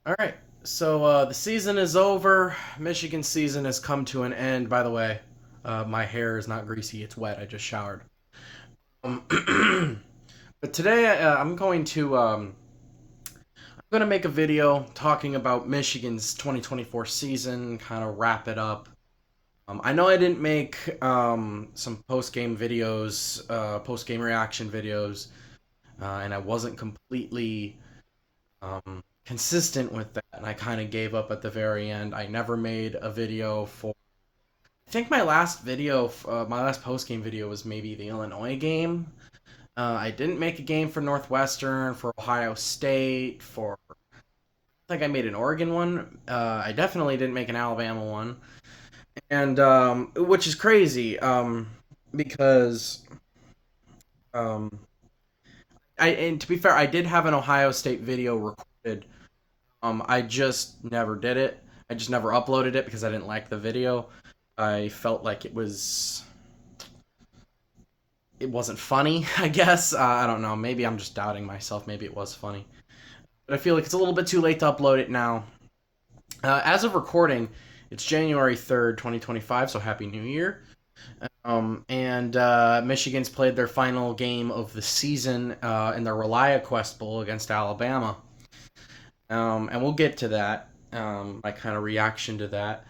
All right. So the season is over. Michigan season has come to an end. By the way, my hair is not greasy. It's wet. I just showered. But today I'm going to make a video talking about Michigan's 2024 season, kind of wrap it up. I know I didn't make some post game videos, post game reaction videos, and I wasn't completely consistent with that, and I kind of gave up at the very end. I never made a video for. I think my last post game video was maybe the Illinois game. I didn't make a game for Northwestern, for Ohio State, for. I think I made an Oregon one. I definitely didn't make an Alabama one, and which is crazy because um, and to be fair, I did have an Ohio State video recorded. I just never did it. I just never uploaded it because I didn't like the video. I felt like it wasn't funny. I guess I don't know. Maybe I'm just doubting myself. Maybe it was funny, but I feel like it's a little bit too late to upload it now. As of recording, it's January 3rd, 2025. So Happy New Year. And Michigan's played their final game of the season in the ReliaQuest Bowl against Alabama. And we'll get to that. My kind of reaction to that,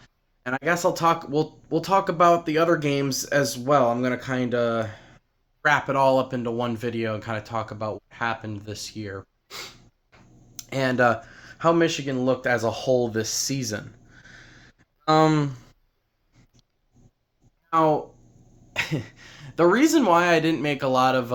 and I guess I'll talk. We'll talk about the other games as well. I'm gonna kind of wrap it all up into one video and kind of talk about what happened this year and how Michigan looked as a whole this season. Um, Now the reason why I didn't make a lot of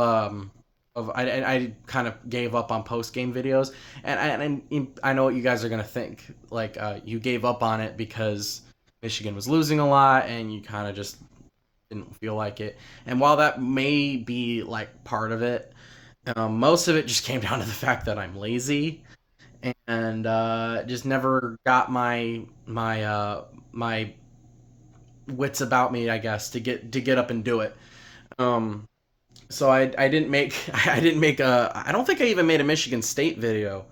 I kind of gave up on post game videos, and I know what you guys are gonna think. Like you gave up on it because Michigan was losing a lot, and you kind of just didn't feel like it. And while that may be like part of it, most of it just came down to the fact that I'm lazy and just never got my wits about me, I guess, to get up and do it. Um, so I didn't make I didn't make a I don't think I even made a Michigan State video.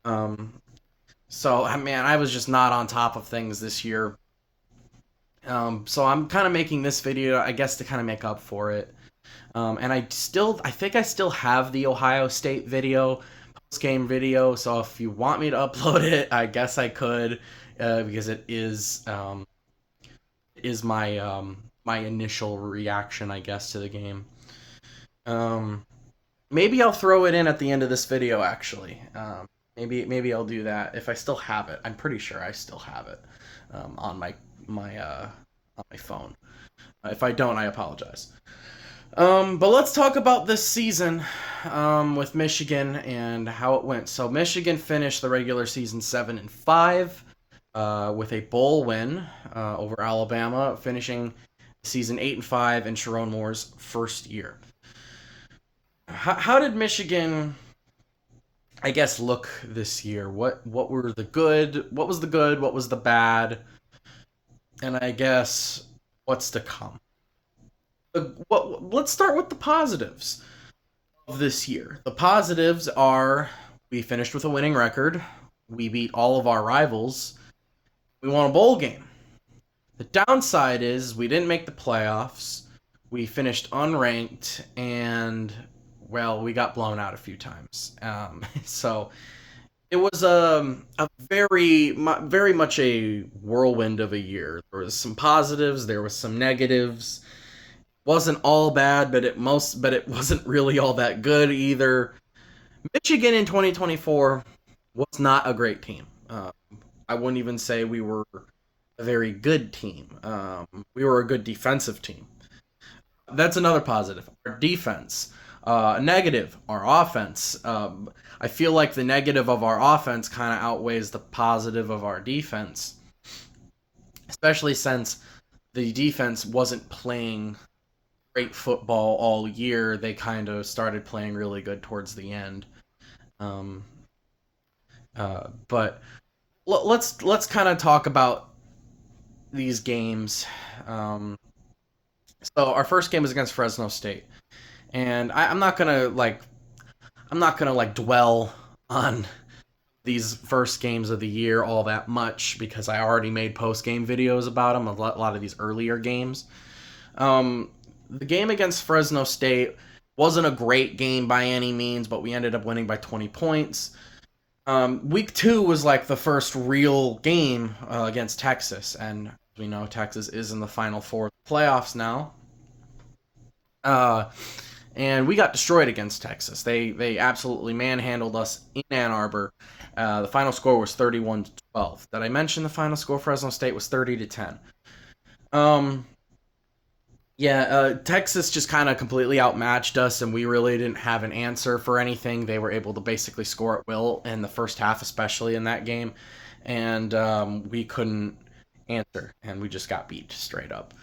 Um, so man, I was just not on top of things this year. So I'm kind of making this video, I guess, to kind of make up for it. And I think I still have the Ohio State video, post game video. So if you want me to upload it, I guess I could, because it is my initial reaction, I guess, to the game. Um, Maybe I'll throw it in at the end of this video. Actually, maybe I'll do that if I still have it. I'm pretty sure I still have it on my phone. If I don't, I apologize. But let's talk about this season with Michigan and how it went. So Michigan finished the regular season 7-5 with a bowl win over Alabama, finishing the season 8-5 in Sharon Moore's first year. How did Michigan, I guess, look this year? What were the good? What was the good? What was the bad? And I guess what's to come. Let's start with the positives of this year. The positives are we finished with a winning record. We beat all of our rivals. We won a bowl game. The downside is we didn't make the playoffs. We finished unranked, and well, we got blown out a few times. So it was a very much a whirlwind of a year. There was some positives, there was some negatives. Wasn't all bad, but it wasn't really all that good either. Michigan in 2024 was not a great team. I wouldn't even say we were a very good team. We were a good defensive team. That's another positive. Our defense. Negative, our offense. I feel like the negative of our offense kind of outweighs the positive of our defense, especially since the defense wasn't playing great football all year. They kind of started playing really good towards the end. Um, but let's kind of talk about these games. Um, so our first game was against Fresno State, and I'm not gonna like dwell on these first games of the year all that much because I already made post game videos about them. A lot of these earlier games. The game against Fresno State wasn't a great game by any means, but we ended up winning by 20 points. Week 2 was like the first real game against Texas, and we know Texas is in the Final Four playoffs now. And we got destroyed against Texas. They absolutely manhandled us in Ann Arbor. The final score was 31-12. Did I mention the final score? Fresno State was 30-10. Texas just kind of completely outmatched us, and we really didn't have an answer for anything. They were able to basically score at will in the first half, especially in that game, and we couldn't answer, and we just got beat straight up.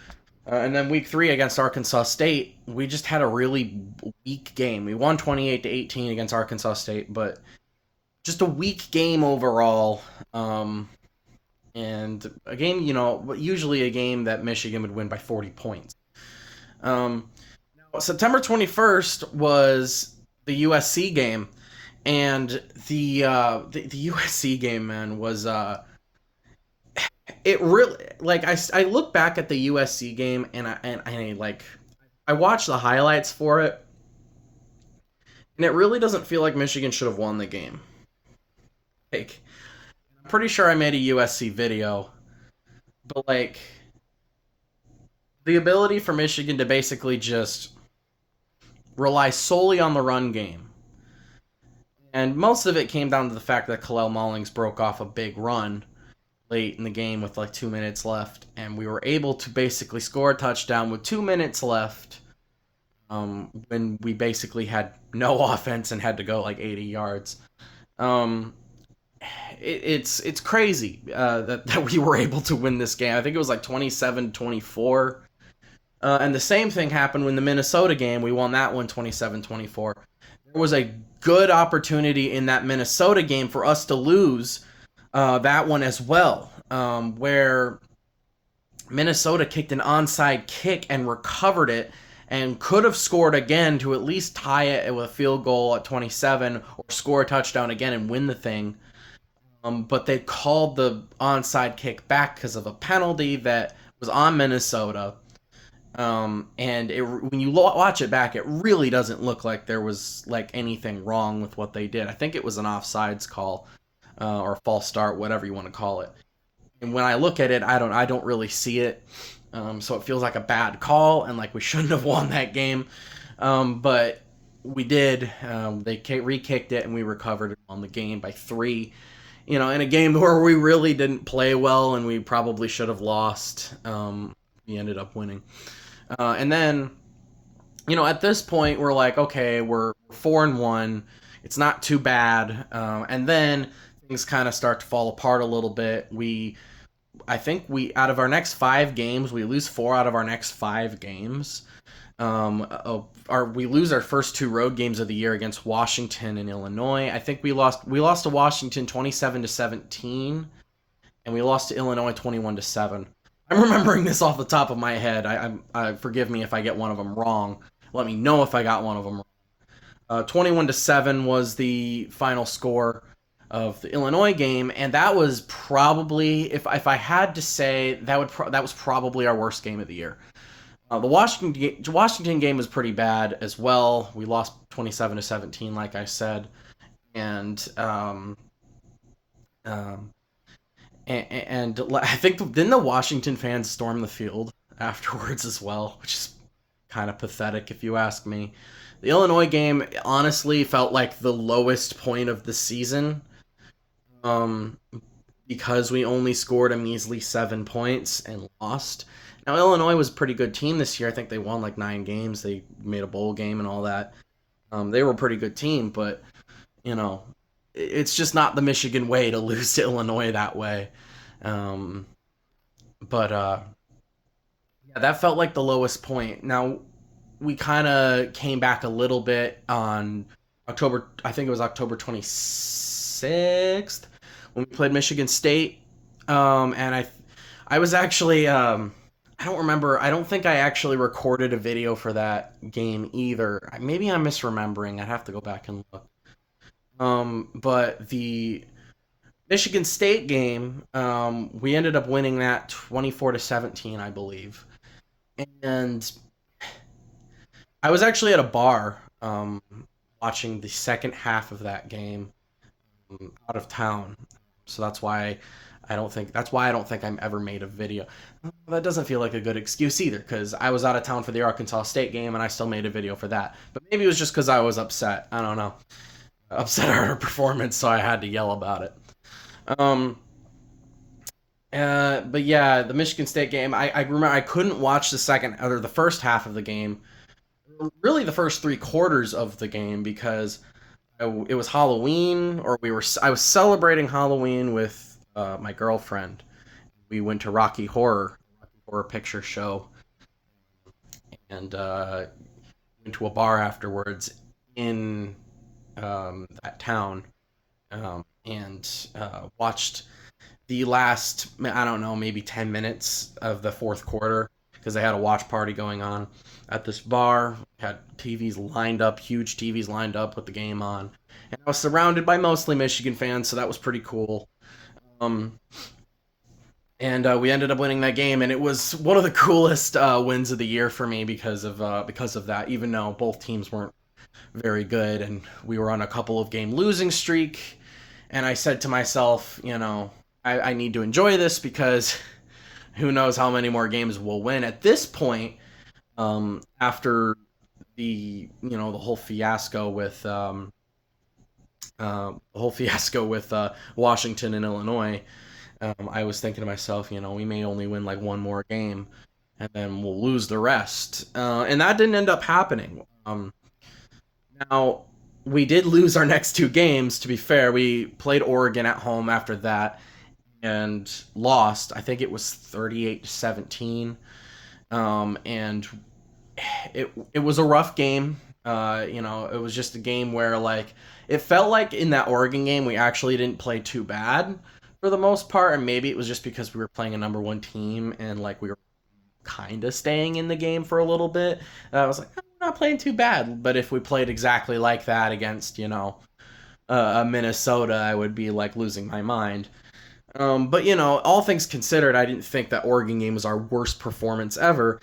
And then week 3 against Arkansas State, we just had a really weak game. We won 28-18 against Arkansas State, but just a weak game overall. And a game, usually a game that Michigan would win by 40 points. September 21st was the USC game, and the USC game, man, was it really, like, I look back at the USC game and I watched the highlights for it, and it really doesn't feel like Michigan should have won the game. Like, I'm pretty sure I made a USC video, but like, the ability for Michigan to basically just rely solely on the run game. And most of it came down to the fact that Kalel Mullings broke off a big run late in the game with like 2 minutes left, and we were able to basically score a touchdown with 2 minutes left when we basically had no offense and had to go like 80 yards. It's crazy that we were able to win this game. I think it was like 27-24. And the same thing happened when the Minnesota game. We won that one 27-24. There was a good opportunity in that Minnesota game for us to lose that one as well, where Minnesota kicked an onside kick and recovered it and could have scored again to at least tie it with a field goal at 27 or score a touchdown again and win the thing. But they called the onside kick back because of a penalty that was on Minnesota. And when you watch it back, it really doesn't look like there was like anything wrong with what they did. I think it was an offsides call, or a false start, whatever you want to call it. And when I look at it, I don't really see it. So it feels like a bad call, and like we shouldn't have won that game. But we did. They re-kicked it, and we recovered on the game by 3. In a game where we really didn't play well, and we probably should have lost. We ended up winning. And then, at this point, we're like, okay, we're 4-1. It's not too bad. And then things kind of start to fall apart a little bit. I think out of our next 5 games, we lose 4 out of our next 5 games. We lose our first 2 road games of the year against Washington and Illinois. I think we lost to Washington 27-17, and we lost to Illinois 21-7. I'm remembering this off the top of my head. I forgive me if I get one of them wrong. Let me know if I got one of them wrong. 21-7 was the final score of the Illinois game, and that was probably, if I had to say, that was probably our worst game of the year. The Washington game was pretty bad as well. We lost 27-17, like I said, and I think didn't the Washington fans storm the field afterwards as well, which is kind of pathetic if you ask me. The Illinois game honestly felt like the lowest point of the season, because we only scored a measly 7 points and lost. Now, Illinois was a pretty good team this year. I think they won like 9 games. They made a bowl game and all that. They were a pretty good team, but, it's just not the Michigan way to lose to Illinois that way. That felt like the lowest point. Now, we kind of came back a little bit on October 26th, when we played Michigan State. And I was actually, I don't remember. I don't think I actually recorded a video for that game either. Maybe I'm misremembering. I'd have to go back and look. But Michigan State game, we ended up winning that 24-17, I believe. And I was actually at a bar watching the second half of that game out of town. So that's why I don't think I'm ever made a video. That doesn't feel like a good excuse either, because I was out of town for the Arkansas State game and I still made a video for that. But maybe it was just because I was upset. I don't know. Upset at our performance, so I had to yell about it. Um, but yeah, the Michigan State game, I remember I couldn't watch the first half of the game, really the first three quarters of the game, because it was Halloween, or I was celebrating Halloween with my girlfriend. We went to Rocky Horror Picture Show, and went to a bar afterwards in that town, and watched the last, I don't know, maybe 10 minutes of the fourth quarter, because they had a watch party going on at this bar. Had TVs lined up, huge TVs lined up with the game on. And I was surrounded by mostly Michigan fans, so that was pretty cool. Um, and we ended up winning that game, and it was one of the coolest wins of the year for me because of that. Even though both teams weren't very good, and we were on a couple of game losing streak, and I said to myself, I need to enjoy this, because who knows how many more games we'll win at this point. After the whole fiasco with Washington and Illinois, I was thinking to myself, we may only win like one more game, and then we'll lose the rest. And that didn't end up happening. Now, we did lose our next two games, to be fair. We played Oregon at home after that and lost. I think it was 38-17. And it was a rough game. It was just a game where, like, it felt like in that Oregon game we actually didn't play too bad for the most part, and maybe it was just because we were playing a number one team and like we were kind of staying in the game for a little bit. I was like, we're not playing too bad. But if we played exactly like that against Minnesota, I would be like losing my mind. But all things considered, I didn't think that Oregon game was our worst performance ever.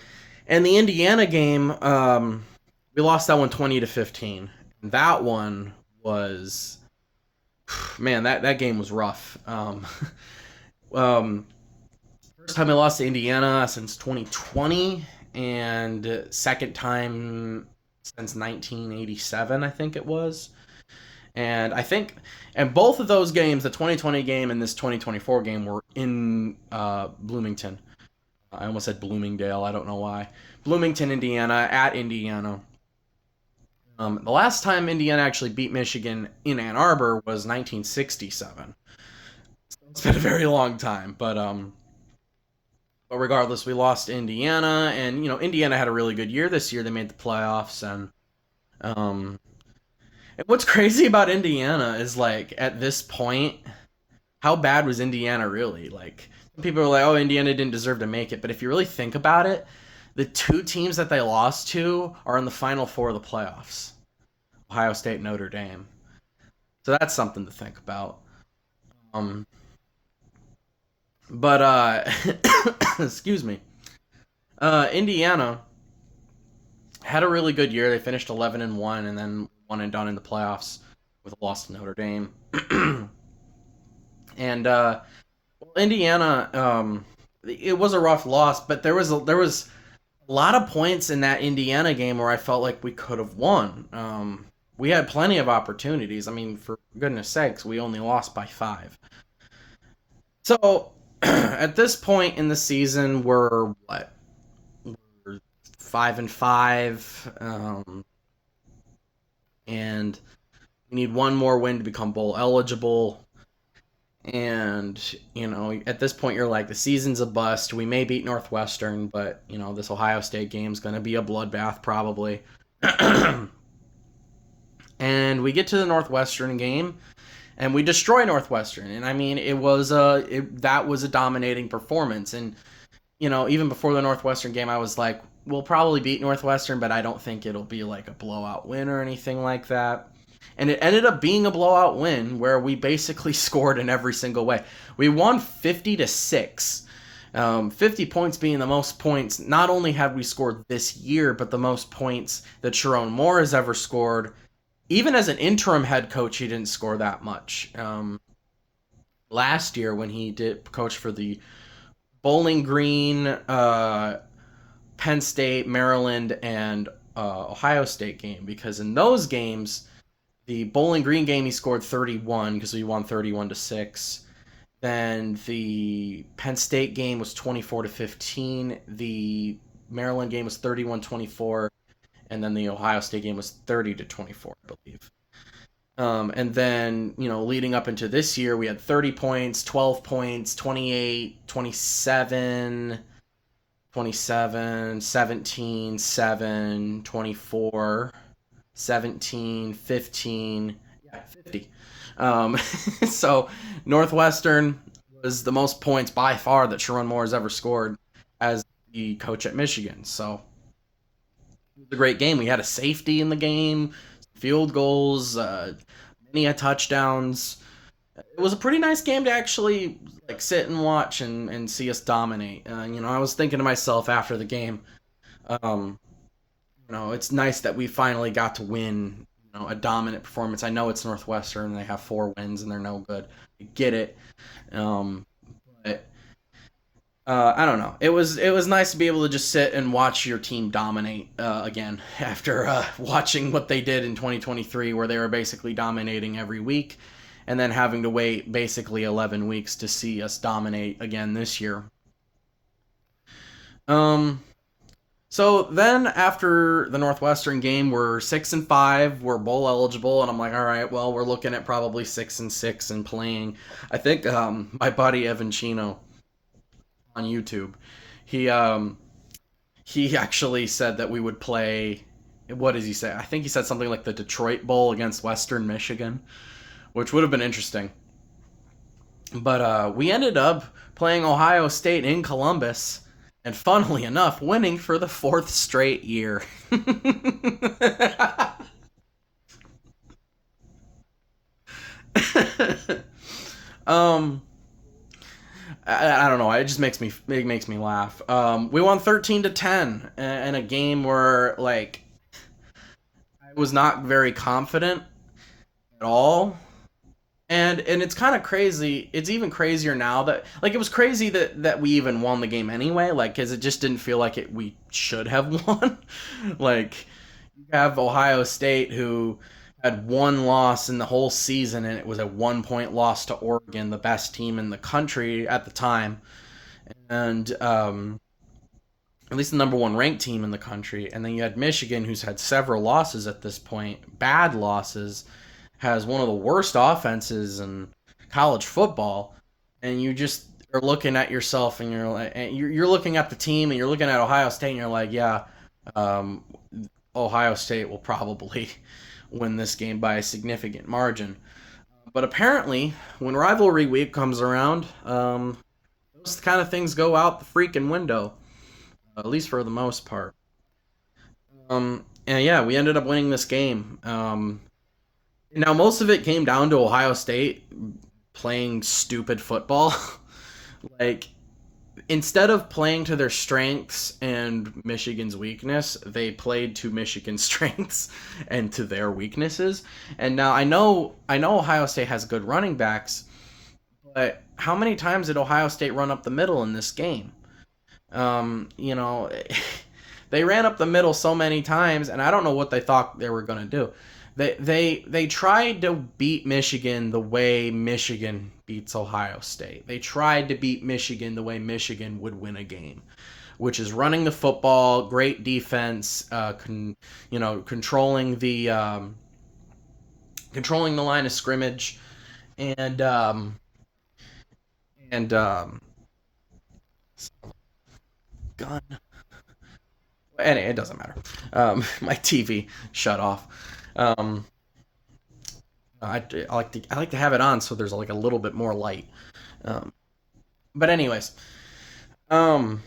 And the Indiana game, we lost that one 20-15. And that one was, man, that game was rough. First time I lost to Indiana since 2020, and second time since 1987, I think it was. And both of those games, the 2020 game and this 2024 game, were in Bloomington. I almost said Bloomingdale. I don't know why. Bloomington, Indiana, at Indiana. The last time Indiana actually beat Michigan in Ann Arbor was 1967. So it's been a very long time, but regardless, we lost to Indiana, and Indiana had a really good year this year. They made the playoffs, and what's crazy about Indiana is, like, at this point, how bad was Indiana really? Like, people are like, oh, Indiana didn't deserve to make it. But if you really think about it, the two teams that they lost to are in the Final Four of the playoffs. Ohio State and Notre Dame. So that's something to think about. But excuse me. Indiana had a really good year. They finished 11-1, and then one and done in the playoffs with a loss to Notre Dame. And Indiana, it was a rough loss, but there was a lot of points in that Indiana game where I felt like we could have won. We had plenty of opportunities. I mean, for goodness sakes, we only lost by 5. So at this point in the season, we're what? We're 5-5, and we need one more win to become bowl eligible. And at this point, you're like, the season's a bust. We may beat Northwestern, but this Ohio State game's going to be a bloodbath probably. And we get to the Northwestern game, and we destroy Northwestern. And I mean, that was a dominating performance. And even before the Northwestern game, I was like, we'll probably beat Northwestern, but I don't think it'll be like a blowout win or anything like that. And it ended up being a blowout win where we basically scored in every single way. We won 50-6. 50 points being the most points. Not only have we scored this year, but the most points that Sharon Moore has ever scored. Even as an interim head coach, he didn't score that much. Last year, when he did coach for the Bowling Green, Penn State, Maryland, and Ohio State game, because in those games, the Bowling Green game he scored 31 because we won 31-6. Then the Penn State game was 24-15. The Maryland game was 31-24, and then the Ohio State game was 30-24, I believe. And then, leading up into this year, we had 30 points, 12 points, 28, 27, 27, 17, 7, 24, 17, 15, 50. So Northwestern was the most points by far that Sharon Moore has ever scored as the coach at Michigan. So it was a great game. We had a safety in the game, field goals, many touchdowns. It was a pretty nice game to actually sit and watch and see us dominate. I was thinking to myself after the game, it's nice that we finally got to win, a dominant performance. I know it's Northwestern and they have 4 wins and they're no good. I get it. But I don't know. It was nice to be able to just sit and watch your team dominate again after watching what they did in 2023, where they were basically dominating every week, and then having to wait basically 11 weeks to see us dominate again this year. So then after the Northwestern game, we're 6-5, we're bowl eligible, and I'm like, all right, well, we're looking at probably 6-6 and playing. I think my buddy Evan Chino on YouTube, he actually said that we would play. What does he say? I think he said something like the Detroit Bowl against Western Michigan, which would have been interesting. But we ended up playing Ohio State in Columbus, and funnily enough, winning for the 4th straight year. I don't know. It just makes me laugh. We won 13-10 in a game where I was not very confident at all. And it's kind of crazy. It's even crazier now that it was crazy that we even won the game anyway. Because it just didn't feel like we should have won. You have Ohio State, who had 1 loss in the whole season, and it was a 1-point loss to Oregon, the best team in the country at the time, and at least the number 1 ranked team in the country. And then you had Michigan, who's had several losses at this point, bad losses, has one of the worst offenses in college football, and you just are looking at yourself, and you're looking at the team, and you're looking at Ohio State, and you're like, yeah, Ohio State will probably win this game by a significant margin. But apparently, when rivalry week comes around, those kind of things go out the freaking window, at least for the most part. And yeah, we ended up winning this game. Now, most of it came down to Ohio State playing stupid football. Instead of playing to their strengths and Michigan's weakness, they played to Michigan's strengths and to their weaknesses. And now I know Ohio State has good running backs, but how many times did Ohio State run up the middle in this game? They ran up the middle so many times, and I don't know what they thought they were going to do. They tried to beat Michigan the way Michigan beats Ohio State. They tried to beat Michigan the way Michigan would win a game, which is running the football, great defense, controlling the line of scrimmage, and gun. Anyway, it doesn't matter. My TV shut off. I like to have it on so there's a little bit more light. But anyways, what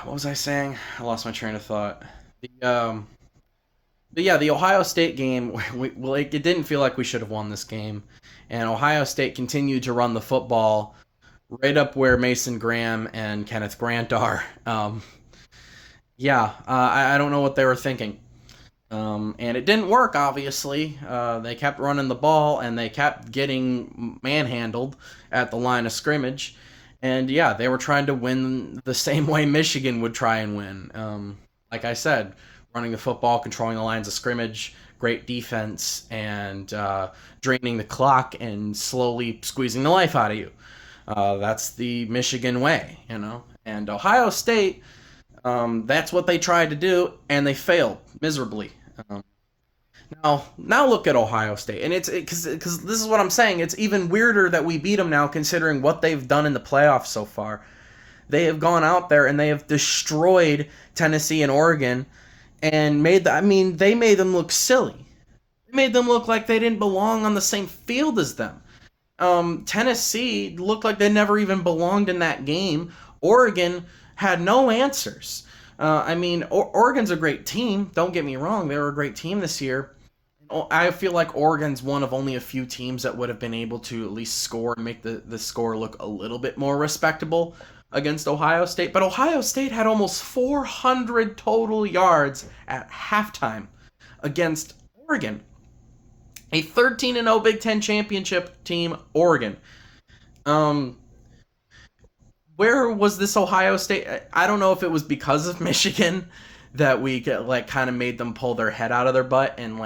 was I saying? I lost my train of thought. But yeah, the Ohio State game, it didn't feel like we should have won this game. And Ohio State continued to run the football right up where Mason Graham and Kenneth Grant are. I don't know what they were thinking. And it didn't work, obviously. They kept running the ball and they kept getting manhandled at the line of scrimmage. And yeah, they were trying to win the same way Michigan would try and win. Like I said, running the football, controlling the lines of scrimmage, great defense, and draining the clock and slowly squeezing the life out of you. That's the Michigan way, you know. And Ohio State, that's what they tried to do, and they failed miserably. Um, now look at Ohio State, and it's because this is what I'm saying. It's even weirder that we beat them now, considering what they've done in the playoffs so far. They have gone out there and they have destroyed Tennessee and Oregon, and they made them look silly. They made them look like they didn't belong on the same field as them. Tennessee looked like they never even belonged in that game. Oregon had no answers. Oregon's a great team. Don't get me wrong; they were a great team this year. I feel like Oregon's one of only a few teams that would have been able to at least score and make the score look a little bit more respectable against Ohio State. But Ohio State had almost 400 total yards at halftime against Oregon. A 13-0 Big Ten championship team, Oregon. Where was this Ohio State? I don't know if it was because of Michigan that we kind of made them pull their head out of their butt and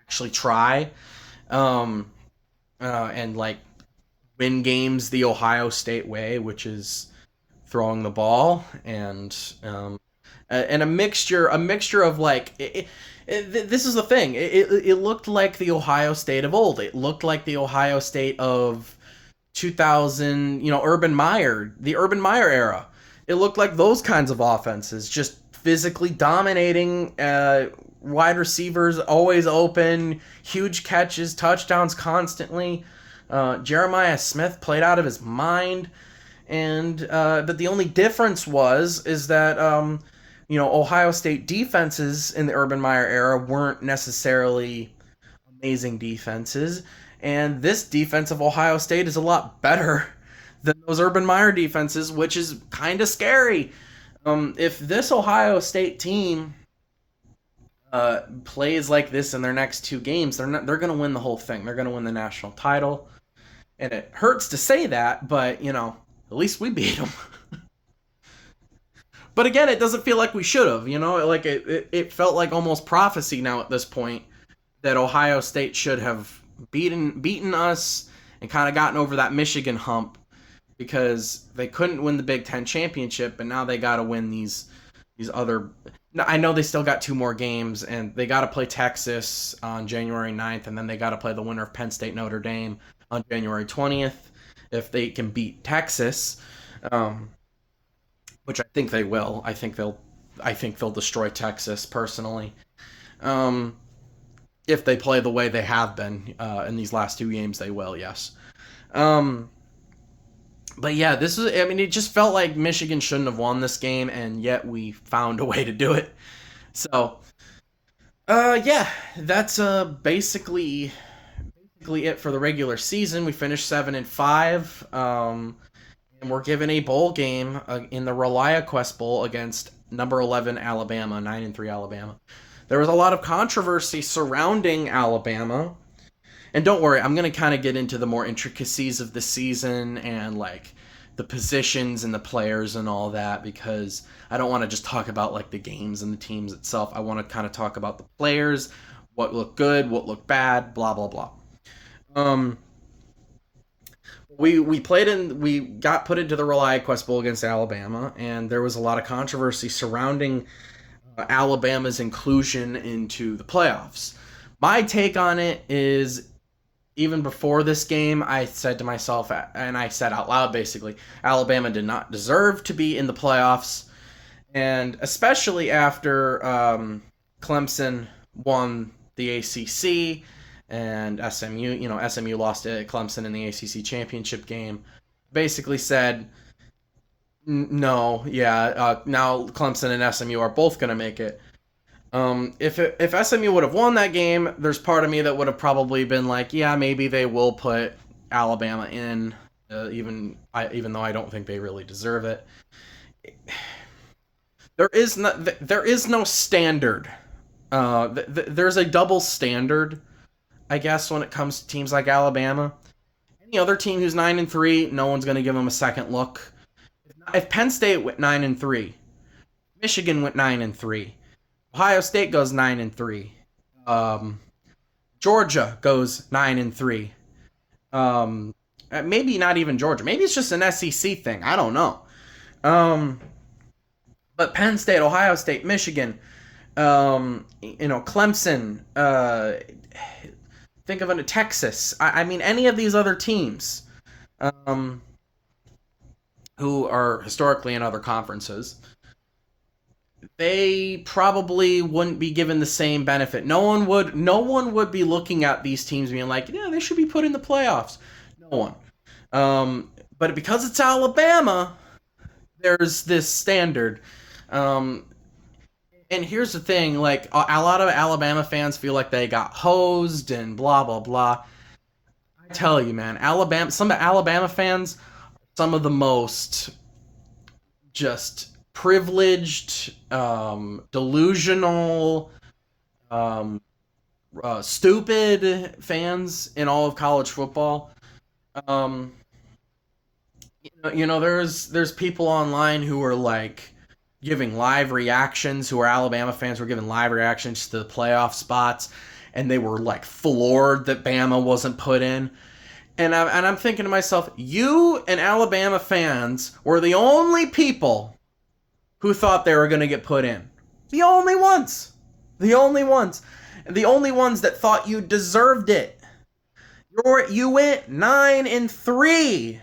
actually try, and win games the Ohio State way, which is throwing the ball and a mixture of this is the thing. It looked like the Ohio State of old. It looked like the Ohio State of 2000, the Urban Meyer era. It looked like those kinds of offenses, just physically dominating, wide receivers always open, huge catches, touchdowns constantly. Jeremiah Smith played out of his mind, and but the only difference is that Ohio State defenses in the Urban Meyer era weren't necessarily amazing defenses, and this defense of Ohio State is a lot better than those Urban Meyer defenses, which is kind of scary. If this Ohio State team plays like this in their next two games, they're going to win the whole thing. They're going to win the national title, and it hurts to say that, but at least we beat them. But again, it doesn't feel like we should have. It felt like almost prophecy now at this point that Ohio State should have beaten us and kind of gotten over that Michigan hump, because they couldn't win the Big Ten championship, and now they got to win these other. I know they still got two more games, and they got to play Texas on January 9th, and then they got to play the winner of Penn State Notre Dame on January 20th if they can beat Texas, which I think they will. I think they'll destroy Texas personally. If they play the way they have been in these last two games, they will. Yes. But yeah, it just felt like Michigan shouldn't have won this game, and yet we found a way to do it. So, yeah, that's basically it for the regular season. We finished 7-5, and we're given a bowl game in the ReliaQuest Bowl against number 11 Alabama, 9-3 Alabama. There was a lot of controversy surrounding Alabama. And don't worry, I'm going to kind of get into the more intricacies of the season and the positions and the players and all that, because I don't want to just talk about the games and the teams itself. I want to kind of talk about the players, what looked good, what looked bad, blah blah blah. We got put into the ReliaQuest Bowl against Alabama, and there was a lot of controversy surrounding Alabama's inclusion into the playoffs. My take on it is, even before this game, I said to myself, and I said out loud basically, Alabama did not deserve to be in the playoffs, and especially after Clemson won the ACC and SMU lost to Clemson in the ACC championship game, basically said, no, now Clemson and SMU are both going to make it. If SMU would have won that game, there's part of me that would have probably been like, yeah, maybe they will put Alabama in, even though I don't think they really deserve it. There is no standard. There's a double standard, I guess, when it comes to teams like Alabama. Any other team who's 9-3, no one's going to give them a second look. If Penn State went 9-3, Michigan went 9-3, Ohio State goes 9-3, Georgia goes 9-3. Maybe not even Georgia. Maybe it's just an SEC thing. I don't know. But Penn State, Ohio State, Michigan, Clemson, think of Texas. I mean, any of these other teams who are historically in other conferences, they probably wouldn't be given the same benefit. No one would be looking at these teams being like, yeah, they should be put in the playoffs. No one. But because it's Alabama, there's this standard. And here's the thing, like, a lot of Alabama fans feel like they got hosed and blah, blah, blah. I tell you, man, some Alabama fans are some of the most just privileged, delusional, stupid fans in all of college football. There's people online who are like giving live reactions, who are Alabama fans, who are giving live reactions to the playoff spots, and they were like floored that Bama wasn't put in. And I'm thinking to myself, you and Alabama fans were the only people who thought they were going to get put in. The only ones. The only ones. The only ones that thought you deserved it. You went 9-3.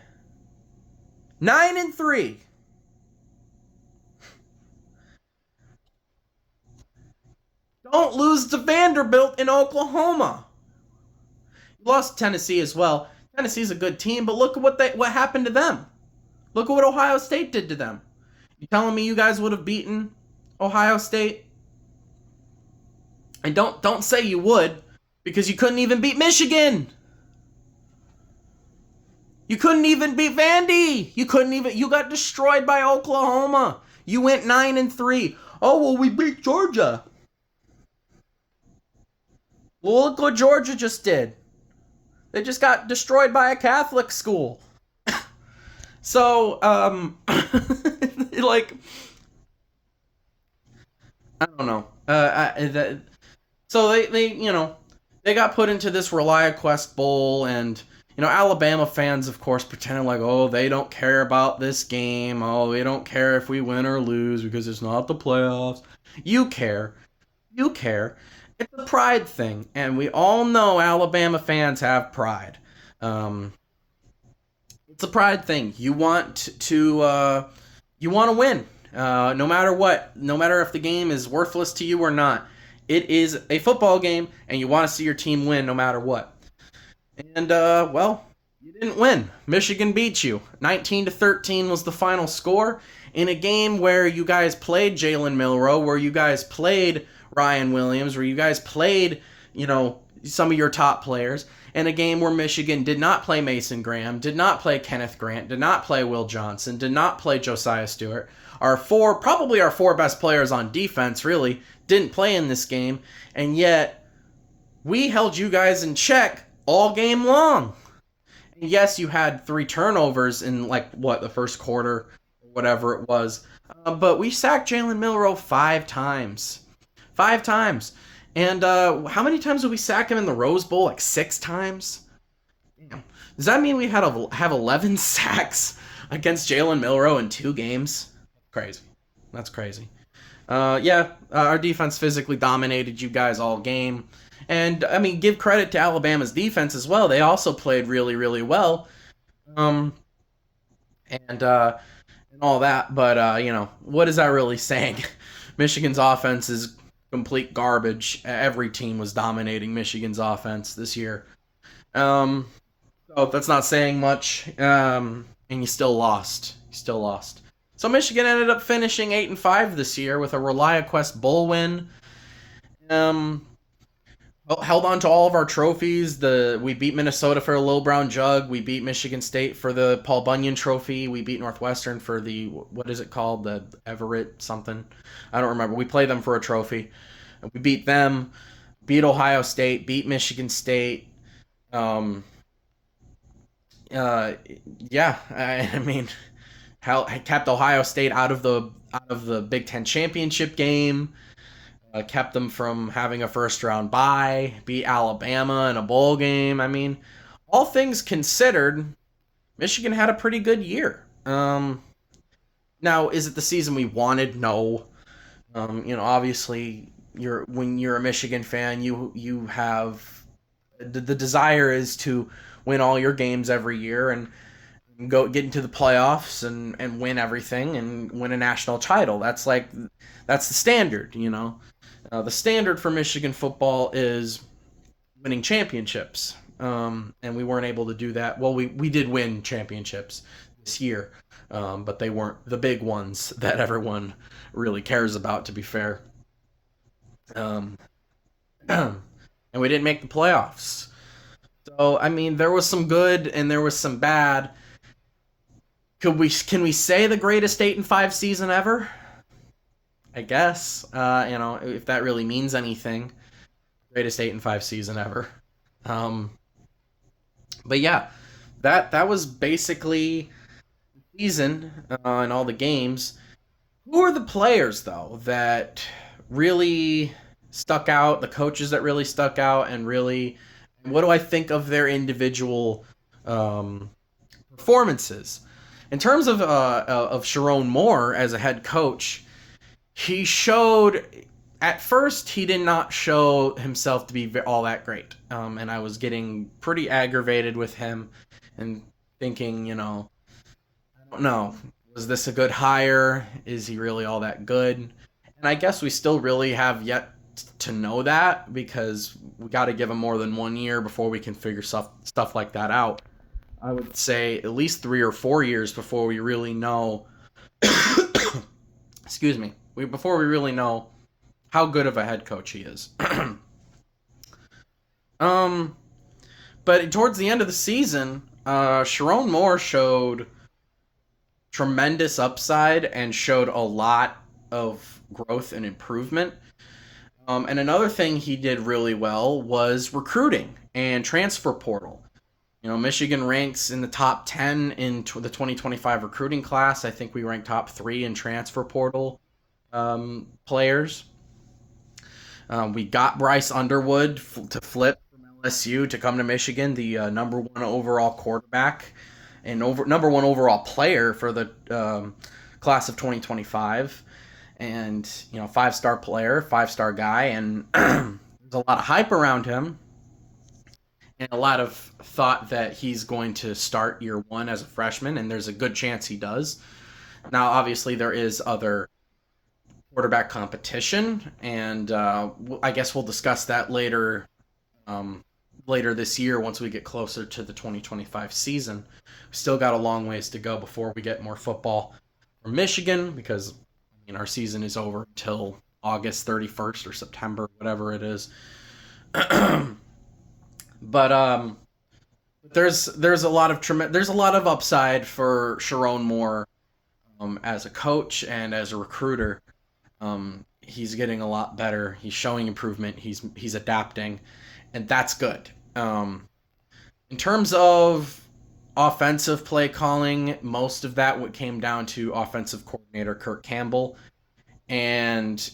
9-3. Don't lose to Vanderbilt in Oklahoma. You lost to Tennessee as well. Tennessee's a good team, but look at what happened to them. Look at what Ohio State did to them. You telling me you guys would have beaten Ohio State? And don't say you would, because you couldn't even beat Michigan. You couldn't even beat Vandy. You got destroyed by Oklahoma. You went 9-3. Oh, well, we beat Georgia. Well, look what Georgia just did. They just got destroyed by a Catholic school. So, like, I don't know. So they got put into this ReliaQuest Bowl, and Alabama fans, of course, pretending like, oh, they don't care about this game. Oh, they don't care if we win or lose because it's not the playoffs. You care. You care. It's a pride thing, and we all know Alabama fans have pride. It's a pride thing. You want to win, no matter what. No matter if the game is worthless to you or not. It is a football game, and you want to see your team win no matter what. And well, you didn't win. Michigan beat you. 19-13 was the final score in a game where you guys played Jalen Milroe, where you guys played Ryan Williams, where you guys played, some of your top players, in a game where Michigan did not play Mason Graham, did not play Kenneth Grant, did not play Will Johnson, did not play Josiah Stewart. Probably our four best players on defense, really, didn't play in this game, and yet we held you guys in check all game long. And yes, you had 3 turnovers in, the first quarter, or whatever it was, but we sacked Jalen Milroe 5 times. 5 times. And how many times did we sack him in the Rose Bowl? 6 times? Damn. Does that mean we have 11 sacks against Jalen Milroe in 2 games? Crazy. That's crazy. Our defense physically dominated you guys all game. And, give credit to Alabama's defense as well. They also played really, really well. And all that. But, what is that really saying? Michigan's offense is complete garbage. Every team was dominating Michigan's offense this year. So that's not saying much. And you still lost. So Michigan ended up finishing 8-5 this year with a ReliaQuest Bowl win. Um, held on to all of our trophies. We beat Minnesota for the Little Brown Jug. We beat Michigan State for the Paul Bunyan Trophy. We beat Northwestern for the, what is it called, the Everett something. I don't remember. We played them for a trophy. We beat them. Beat Ohio State. Beat Michigan State. Um, uh, yeah, I mean, how kept Ohio State out of the Big Ten championship game. Kept them from having a first round bye, beat Alabama in a bowl game. I mean, all things considered, Michigan had a pretty good year. Now, is it the season we wanted? No. Obviously, when you're a Michigan fan, you have the desire is to win all your games every year and go get into the playoffs and win everything and win a national title. That's the standard. The standard for Michigan football is winning championships, and we weren't able to do that. Well, we did win championships this year, but they weren't the big ones that everyone really cares about. To be fair, um, and we didn't make the playoffs. So I mean, there was some good and there was some bad. Can we say the greatest 8-5 season ever? I guess. If that really means anything, greatest 8-5 season ever. Um, but yeah, that was basically the season and all the games. Who are the players though that really stuck out? The coaches that really stuck out, and really, what do I think of their individual um, performances? In terms of Sharon Moore as a head coach, he showed at first he did not show himself to be all that great, and I was getting pretty aggravated with him and thinking, I don't know, was this a good hire? Is he really all that good? And I guess we still really have yet to know that, because we got to give him more than 1 year before we can figure stuff like that out. I would say at least 3 or 4 years before we really know. Excuse me. Before we really know how good of a head coach he is. um, but towards the end of the season, Sharon Moore showed tremendous upside and showed a lot of growth and improvement. And another thing he did really well was recruiting and transfer portal. Michigan ranks in the top 10 in the 2025 recruiting class. I think we rank top 3 in transfer portal players. We got Bryce Underwood to flip from LSU to come to Michigan, the number 1 overall quarterback and number 1 overall player for the class of 2025. And, 5-star player, 5-star guy. And there's a lot of hype around him, and a lot of thought that he's going to start year 1 as a freshman, and there's a good chance he does. Now, obviously, there is other quarterback competition, and I guess we'll discuss that later this year once we get closer to the 2025 season. We still got a long ways to go before we get more football from Michigan, because our season is over until August 31st or September, whatever it is. But there's a lot of upside for Sharon Moore as a coach and as a recruiter. He's getting a lot better. He's showing improvement. He's adapting, and that's good. In terms of offensive play calling, most of that came down to offensive coordinator Kurt Campbell, and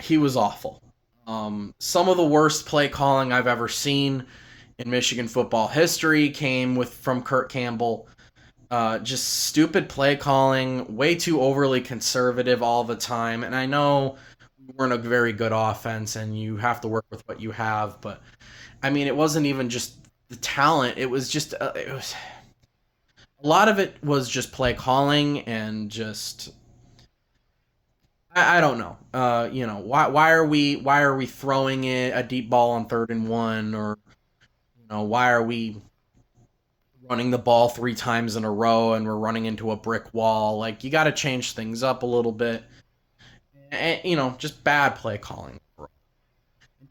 he was awful. Some of the worst play calling I've ever seen in Michigan football history came from Kurt Campbell. Just stupid play calling, way too overly conservative all the time. And I know we weren't a very good offense, and you have to work with what you have. But I mean, it wasn't even just the talent; it was just a lot of it was just play calling and just. I don't know. Why are we throwing it a deep ball on 3rd and 1, or why are we running the ball 3 times in a row and we're running into a brick wall? Like, you got to change things up a little bit. And, just bad play calling.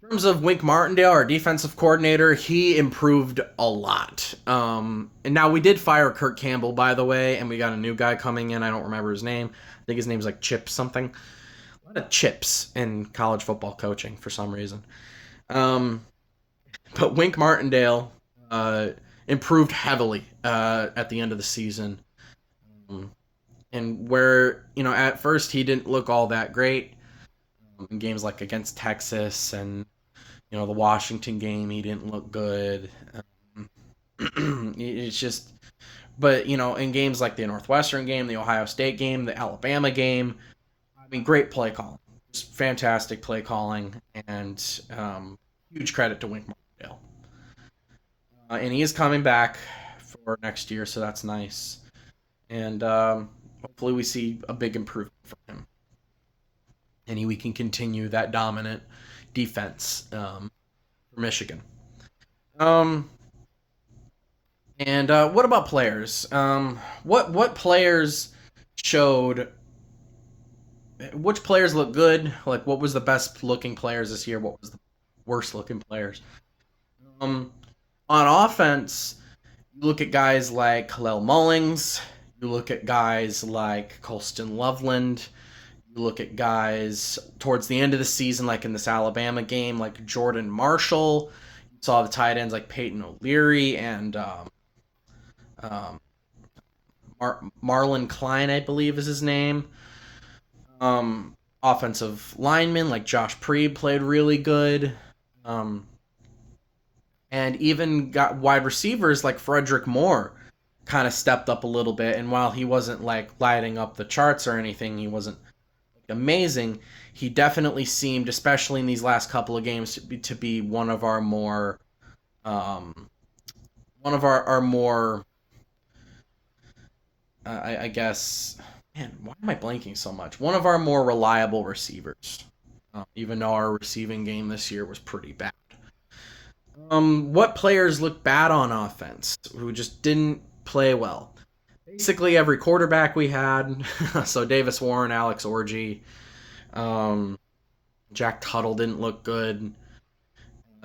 In terms of Wink Martindale, our defensive coordinator, he improved a lot. And now we did fire Kurt Campbell, by the way, and we got a new guy coming in. I don't remember his name. I think his name's like Chip something. A lot of chips in college football coaching for some reason. But Wink Martindale improved heavily at the end of the season. And where, at first he didn't look all that great in games like against Texas and, the Washington game, he didn't look good. It's just, but, in games like the Northwestern game, the Ohio State game, the Alabama game, I mean, great play calling. Just fantastic play calling, and huge credit to Wink Martindale. And he is coming back for next year, so that's nice. And hopefully we see a big improvement from him. And we can continue that dominant defense for Michigan. And what about players? What players showed? Which players look good? Like, what was the best looking players this year? What was the worst looking players? On offense, you look at guys like Khalil Mullings. You look at guys like Colston Loveland. You look at guys towards the end of the season, like in this Alabama game, like Jordan Marshall. You saw the tight ends like Peyton O'Leary and Marlon Klein, I believe is his name. Offensive linemen like Josh Preeb played really good. And even got wide receivers like Frederick Moore kind of stepped up a little bit. And while he wasn't like lighting up the charts or anything, he wasn't amazing. He definitely seemed, especially in these last couple of games, to be one of our more, I guess, man, why am I blanking so much? One of our more reliable receivers, even though our receiving game this year was pretty bad. What players look bad on offense who just didn't play well? Basically every quarterback we had. So Davis Warren, Alex Orji, Jack Tuttle didn't look good.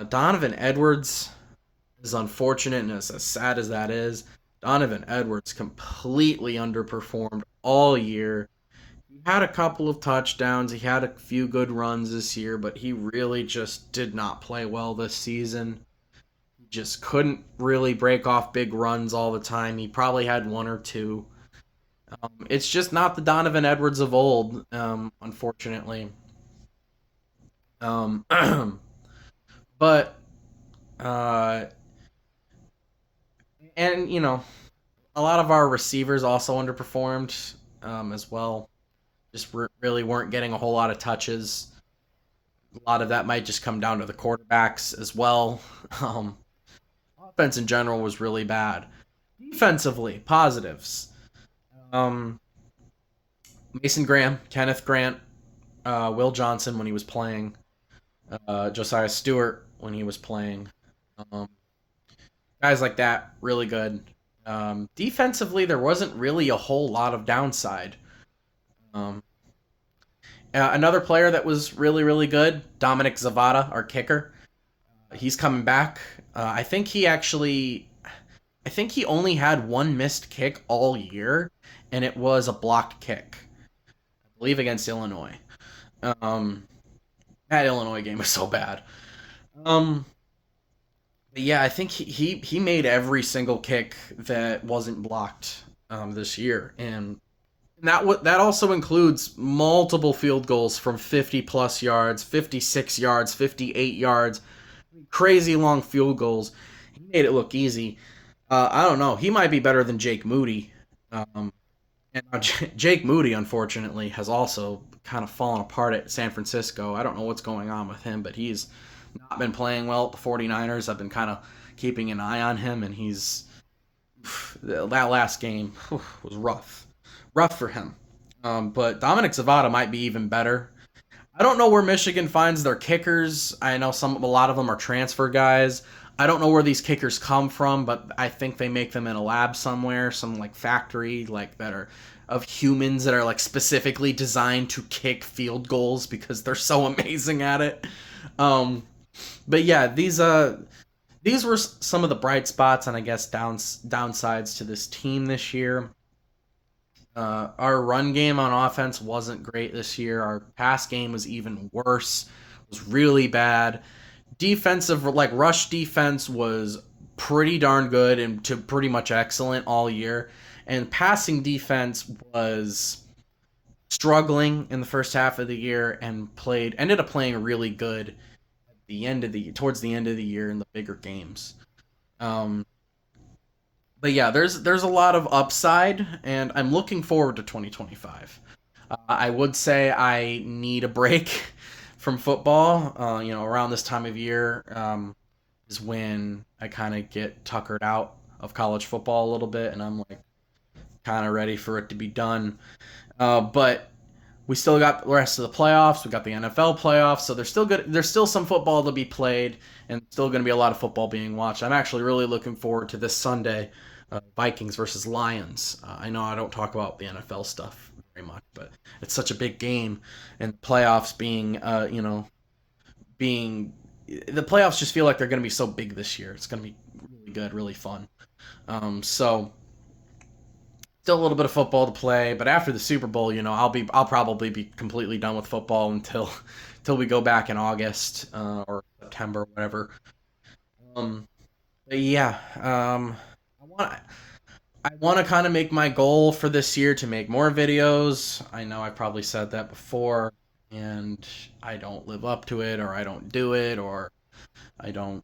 Donovan Edwards is unfortunate, and as sad as that is, Donovan Edwards completely underperformed all year. He had a couple of touchdowns. He had a few good runs this year, but he really just did not play well this season. He just couldn't really break off big runs all the time. He probably had one or two. It's just not the Donovan Edwards of old, unfortunately. But, and, a lot of our receivers also underperformed as well. Just really weren't getting a whole lot of touches. A lot of that might just come down to the quarterbacks as well. Offense in general was really bad. Defensively, positives. Mason Graham, Kenneth Grant, Will Johnson when he was playing, Josiah Stewart when he was playing. Guys like that, really good. Defensively, there wasn't really a whole lot of downside. Another player that was really, really good, Dominic Zavada, our kicker. He's coming back. I think he only had one missed kick all year, and it was a blocked kick. I believe against Illinois. That Illinois game was so bad. But yeah, I think he made every single kick that wasn't blocked this year, and that also includes multiple field goals from 50 plus yards, 56 yards, 58 yards, crazy long field goals. He made it look easy. I don't know. He might be better than Jake Moody. And Jake Moody, unfortunately, has also kind of fallen apart at San Francisco. I don't know what's going on with him, but he's not been playing well at the 49ers. I've been kind of keeping an eye on him, and that last game was rough for him. But Dominic Zavada might be even better. I don't know where Michigan finds their kickers. I know a lot of them are transfer guys. I don't know where these kickers come from, but I think they make them in a lab somewhere, some like factory like that are of humans that are like specifically designed to kick field goals because they're so amazing at it. But yeah, these were some of the bright spots and I guess downsides to this team this year. Our run game on offense wasn't great this year. Our pass game was even worse. It was really bad. Defensive, like rush defense, was pretty darn good and to pretty much excellent all year. And passing defense was struggling in the first half of the year and played ended up playing really good at the end of the towards the end of the year in the bigger games. Um, but yeah, there's a lot of upside, and I'm looking forward to 2025. I would say I need a break from football. Around this time of year is when I kind of get tuckered out of college football a little bit, and I'm like kind of ready for it to be done. But we still got the rest of the playoffs. We got the NFL playoffs, so there's still good. There's still some football to be played, and still going to be a lot of football being watched. I'm actually really looking forward to this Sunday, Vikings versus Lions. I know I don't talk about the NFL stuff very much, but it's such a big game, and playoffs being the playoffs just feel like they're going to be so big this year. It's going to be really good, really fun. So still a little bit of football to play, but after the Super Bowl, I'll probably be completely done with football until we go back in August or September, whatever. But yeah, I want to kind of make my goal for this year to make more videos. I know I probably said that before, and I don't live up to it, or I don't do it, or I don't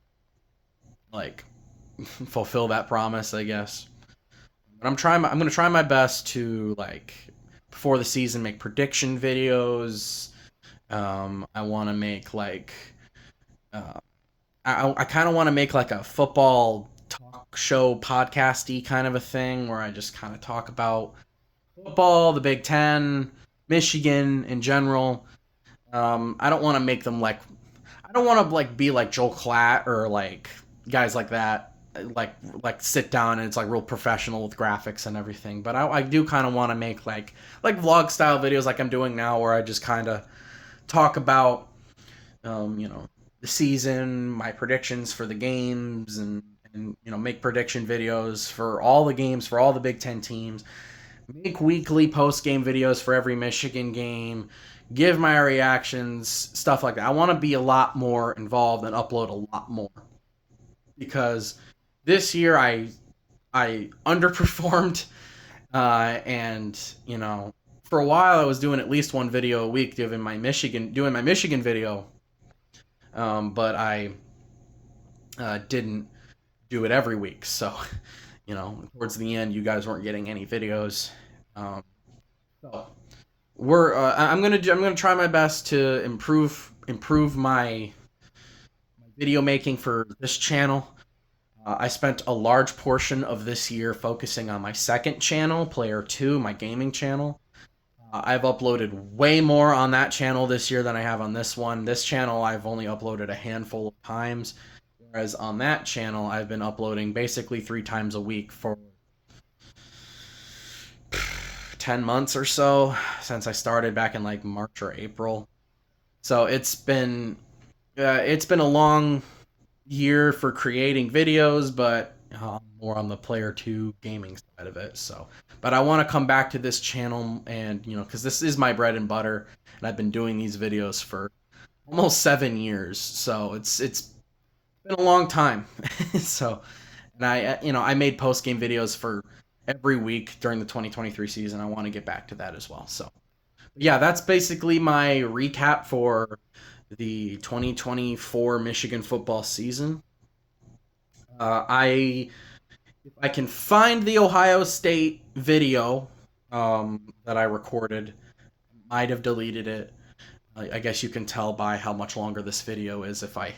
like fulfill that promise, I guess. But I'm gonna try my best to like before the season make prediction videos. I want to make like uh, I kind of want to make like a football talk show podcasty kind of a thing where I just kind of talk about football, the Big Ten, Michigan in general. I don't want to make them like I don't want to like be like Joel Klatt or like guys like that. Like sit down and it's like real professional with graphics and everything. But I do kind of want to make like vlog style videos like I'm doing now, where I just kind of talk about the season, my predictions for the games, and make prediction videos for all the games for all the Big Ten teams. Make weekly post game videos for every Michigan game. Give my reactions, stuff like that. I want to be a lot more involved and upload a lot more because this year I underperformed, and for a while I was doing at least one video a week doing my Michigan video, but I didn't do it every week. So towards the end, you guys weren't getting any videos. So I'm gonna try my best to improve my video making for this channel. I spent a large portion of this year focusing on my second channel, Player 2, my gaming channel. I've uploaded way more on that channel this year than I have on this one. This channel I've only uploaded a handful of times, whereas on that channel I've been uploading basically 3 times a week for 10 months or so since I started back in like March or April. So it's been a long year for creating videos, but more on the Player 2 gaming side of it. So, but I want to come back to this channel and, because this is my bread and butter, and I've been doing these videos for almost 7 years. So it's been a long time. So, and I made post game videos for every week during the 2023 season. I want to get back to that as well. So, yeah, that's basically my recap for the 2024 Michigan football season. If I can find the Ohio State video that I recorded, might have deleted it. I guess you can tell by how much longer this video is if I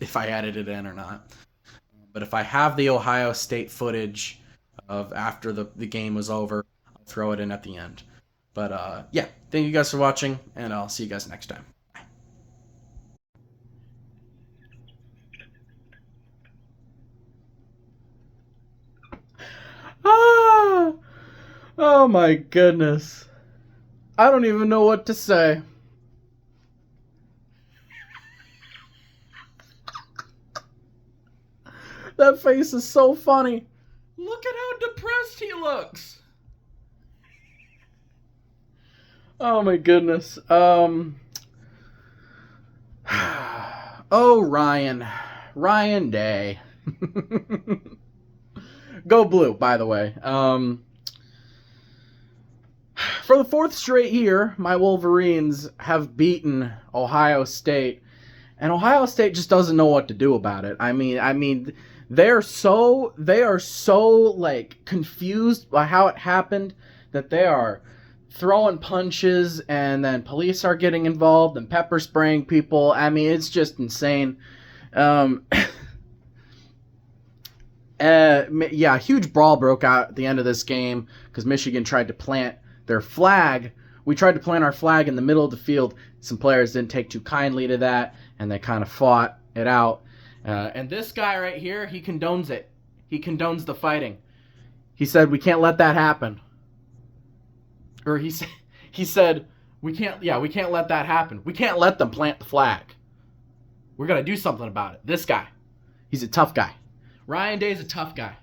if I added it in or not. But if I have the Ohio State footage of after the game was over, I'll throw it in at the end. But yeah, thank you guys for watching, and I'll see you guys next time. Ah, oh my goodness. I don't even know what to say. That face is so funny. Look at how depressed he looks. Oh my goodness. Oh, Ryan Day. Go Blue, by the way. For the fourth straight year, my Wolverines have beaten Ohio State, and Ohio State just doesn't know what to do about it. I mean, they are so like confused by how it happened that they are throwing punches, and then police are getting involved and pepper spraying people. I mean, it's just insane. Yeah, a huge brawl broke out at the end of this game because Michigan tried to plant their flag. We tried to plant our flag in the middle of the field. Some players didn't take too kindly to that, and they kind of fought it out. And this guy right here, he condones it. He condones the fighting. He said, we can't let that happen. Or he said, we can't let that happen. We can't let them plant the flag. We're going to do something about it. This guy, he's a tough guy. Ryan Day is a tough guy.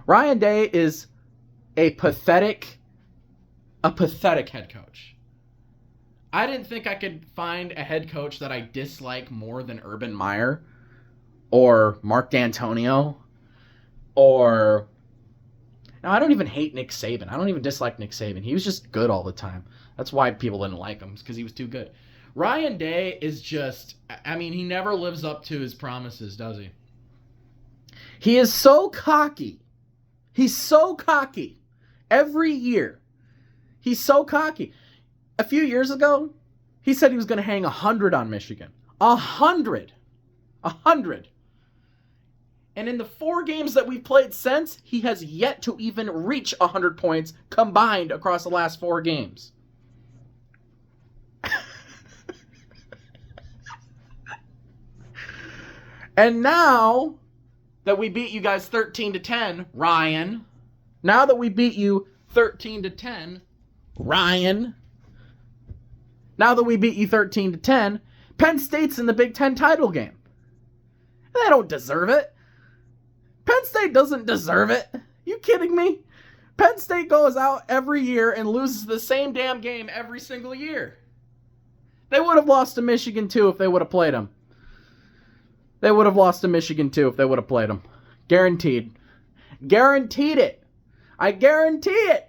Ryan Day is a pathetic head coach. I didn't think I could find a head coach that I dislike more than Urban Meyer or Mark D'Antonio or... Now, I don't even hate Nick Saban. I don't even dislike Nick Saban. He was just good all the time. That's why people didn't like him, because he was too good. Ryan Day is just... I mean, he never lives up to his promises, does he? He is so cocky. He's so cocky. Every year. He's so cocky. A few years ago, he said he was going to hang 100 on Michigan. 100. 100. And in the 4 games that we've played since, he has yet to even reach 100 points combined across the last 4 games. And now that we beat you guys 13-10, Ryan. Now that we beat you 13-10, Ryan. Now that we beat you 13-10, Penn State's in the Big Ten title game. They don't deserve it. Penn State doesn't deserve it. You kidding me? Penn State goes out every year and loses the same damn game every single year. They would have lost to Michigan too if they would have played them. They would have lost to Michigan too if they would have played them. Guaranteed. Guaranteed it. I guarantee it.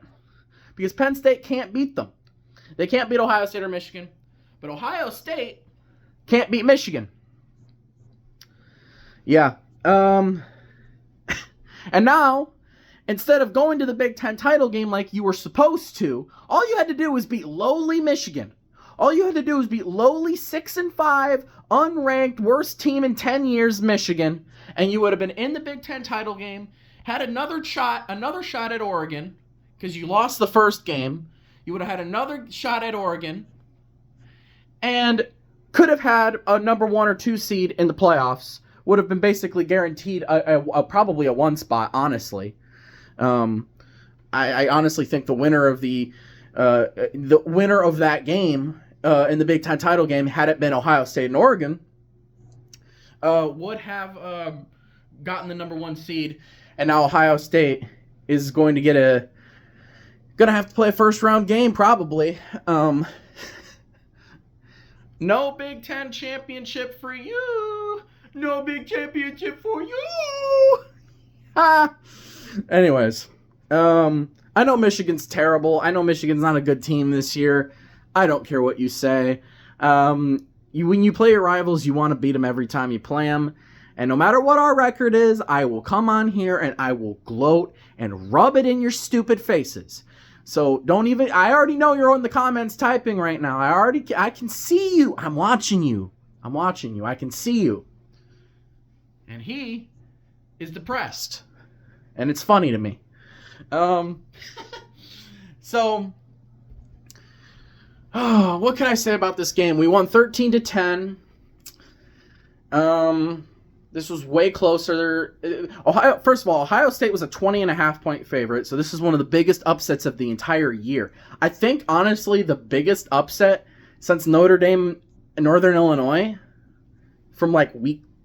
Because Penn State can't beat them. They can't beat Ohio State or Michigan. But Ohio State can't beat Michigan. Yeah. And now, instead of going to the Big Ten title game like you were supposed to, all you had to do was beat lowly Michigan. All you had to do was beat lowly 6-5, unranked, worst team in 10 years, Michigan, and you would have been in the Big Ten title game, had another shot at Oregon, because you lost the first game. You would have had another shot at Oregon, and could have had a number 1 or 2 seed in the playoffs. Would have been basically guaranteed probably a 1 spot, honestly. I honestly think the winner of that game in the Big Ten title game, had it been Ohio State and Oregon, would have gotten the number 1 seed, and now Ohio State is going to have to play a first round game probably. No Big Ten championship for you. No big championship for you. Anyways, I know Michigan's terrible. I know Michigan's not a good team this year. I don't care what you say. When you play your rivals, you want to beat them every time you play them. And no matter what our record is, I will come on here and I will gloat and rub it in your stupid faces. So I already know you're in the comments typing right now. I can see you. I'm watching you. I can see you. And he is depressed. And it's funny to me. So, what can I say about this game? We won 13-10. This was way closer. First of all, Ohio State was a 20.5 point favorite, so this is one of the biggest upsets of the entire year. I think, honestly, the biggest upset since Notre Dame and Northern Illinois from like week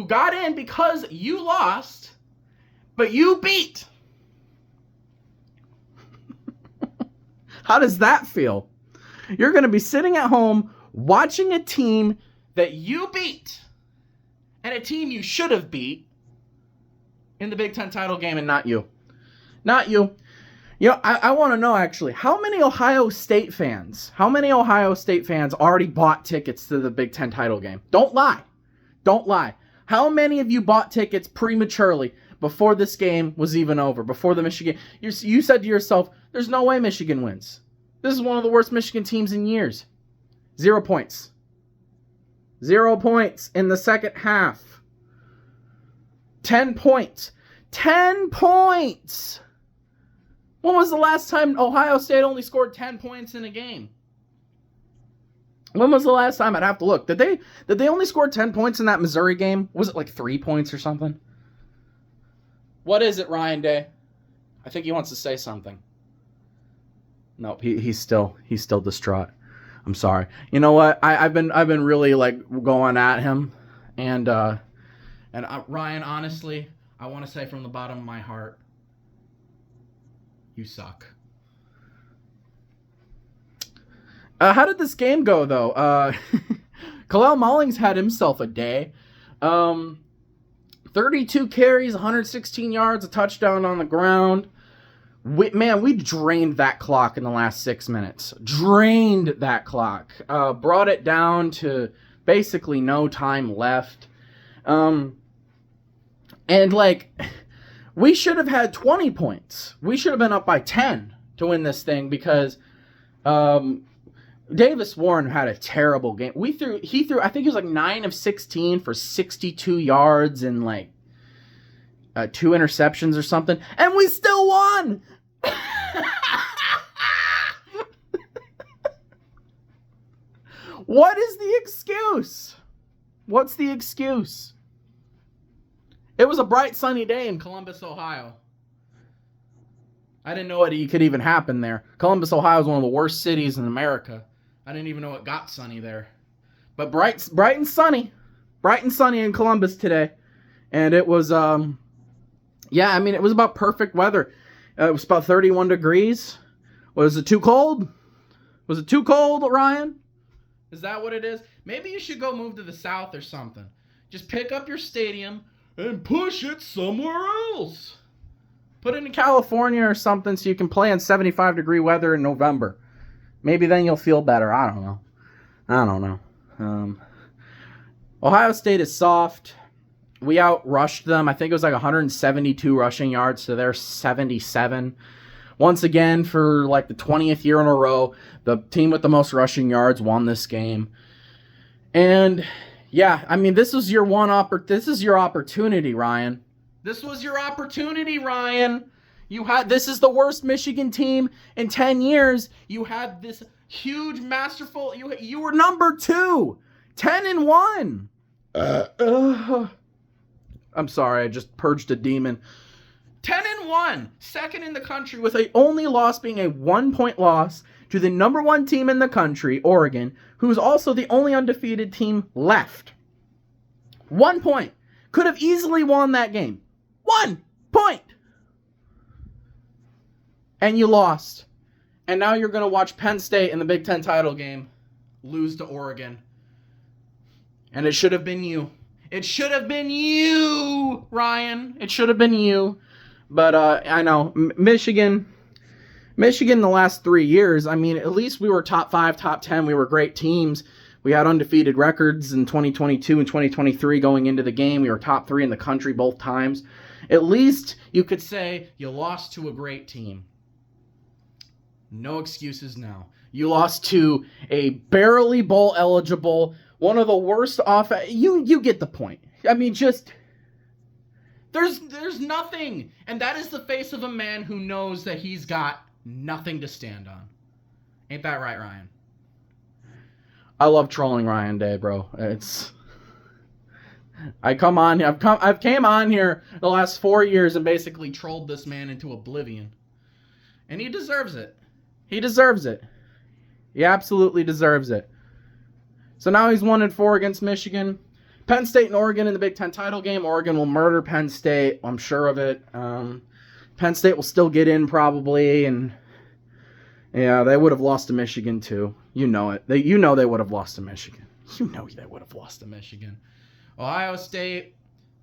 who got in because you lost, but you beat. How does that feel? You're going to be sitting at home watching a team that you beat and a team you should have beat in the Big Ten title game, and not you. Not you. You know, I want to know, actually, how many Ohio State fans already bought tickets to the Big Ten title game? Don't lie. Don't lie. How many of you bought tickets prematurely before this game was even over, before the Michigan... You said to yourself, there's no way Michigan wins. This is one of the worst Michigan teams in years. 0 points. 0 points in the second half. 10 points. 10 points! When was the last time Ohio State only scored 10 points in a game? When was the last time? I'd have to look. Did they only score 10 points in that Missouri game? Was it like 3 points or something? What is it, Ryan Day? I think he wants to say something. No, he's still distraught. I'm sorry. You know what? I've been really like going at him, and Ryan, honestly, I want to say from the bottom of my heart, you suck. How did this game go, though? Kalel Mullings had himself a day. 32 carries, 116 yards, a touchdown on the ground. We drained that clock in the last 6 minutes. Drained that clock. Brought it down to basically no time left. And, we should have had 20 points. We should have been up by 10 to win this thing because Davis Warren had a terrible game. He threw, I think it was 9 of 16 for 62 yards and 2 interceptions or something, and we still won. What is the excuse? What's the excuse? It was a bright sunny day in Columbus, Ohio. I didn't know it could even happen there. Columbus, Ohio is one of the worst cities in America. I didn't even know it got sunny there. But bright and sunny in Columbus today. And it was, it was about perfect weather. It was about 31 degrees. Was it too cold? Was it too cold, Ryan? Is that what it is? Maybe you should go move to the south or something. Just pick up your stadium and push it somewhere else. Put it in California or something so you can play in 75-degree weather in November. Maybe then you'll feel better. I don't know. Ohio State is soft. We outrushed them. I think it was 172 rushing yards to their 77. Once again, for the 20th year in a row, the team with the most rushing yards won this game. And this was your this is your opportunity, Ryan. This was your opportunity, Ryan. This is the worst Michigan team in 10 years. You had this huge, masterful, you were number 2, 10-1. I'm sorry, I just purged a demon. 10-1, second in the country, with a only loss being a 1-point loss to the number 1 team in the country, Oregon, who is also the only undefeated team left. 1 point. Could have easily won that game. 1 point. And you lost. And now you're going to watch Penn State in the Big Ten title game lose to Oregon. And it should have been you. It should have been you, Ryan. It should have been you. But I know, Michigan the last 3 years, at least we were top 5, top 10. We were great teams. We had undefeated records in 2022 and 2023 going into the game. We were top 3 in the country both times. At least you could say you lost to a great team. No excuses now. You lost to a barely bowl eligible, one of the worst You get the point. There's nothing. And that is the face of a man who knows that he's got nothing to stand on. Ain't that right, Ryan? I love trolling Ryan Day, bro. I've came on here the last 4 years and basically trolled this man into oblivion. And he deserves it. He deserves it. He absolutely deserves it. So now he's 1-4 against Michigan. Penn State and Oregon in the Big Ten title game. Oregon will murder Penn State. I'm sure of it. Penn State will still get in probably, and yeah, they would have lost to Michigan too. You know it. They would have lost to Michigan. You know they would have lost to Michigan. Ohio State.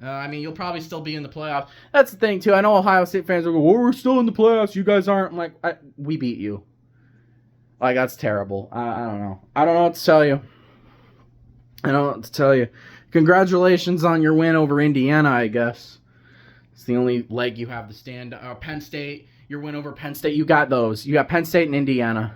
You'll probably still be in the playoffs. That's the thing too. I know Ohio State fans will go, "Well, we're still in the playoffs. You guys aren't." I'm like, we beat you. Like, that's terrible. I don't know. I don't know what to tell you. I don't know what to tell you. Congratulations on your win over Indiana, I guess. It's the only leg you have to stand. Penn State, your win over Penn State. You got those. You got Penn State and Indiana.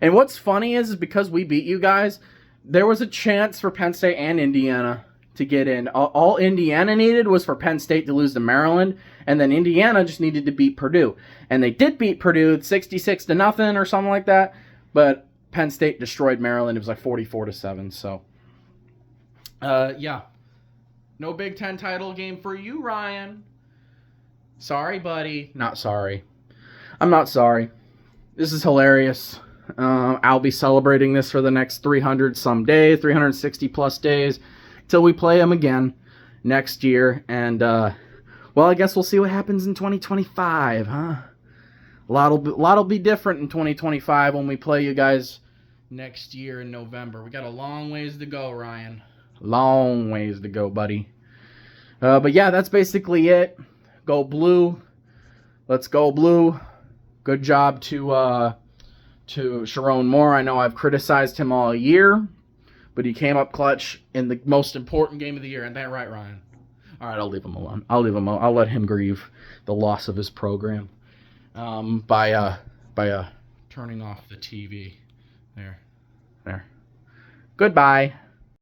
And what's funny is because we beat you guys, there was a chance for Penn State and Indiana to get in. All Indiana needed was for Penn State to lose to Maryland, and then Indiana just needed to beat Purdue. And they did beat Purdue 66-0 or something like that, but Penn State destroyed Maryland. It was like 44-7, so yeah. No Big Ten title game for you, Ryan. Sorry, buddy. Not sorry. I'm not sorry. This is hilarious. I'll be celebrating this for the next 300-some days, 360-plus days, till we play them again next year. And, well, I guess we'll see what happens in 2025, huh? A lot'll be different in 2025 when we play you guys next year in November. We got a long ways to go, Ryan. Long ways to go, buddy. But yeah, that's basically it. Go Blue. Let's go Blue. Good job to Sharon Moore. I know I've criticized him all year, but he came up clutch in the most important game of the year. Isn't that right, Ryan? All right, I'll leave him alone. I'll let him grieve the loss of his program by turning off the TV. There. Goodbye.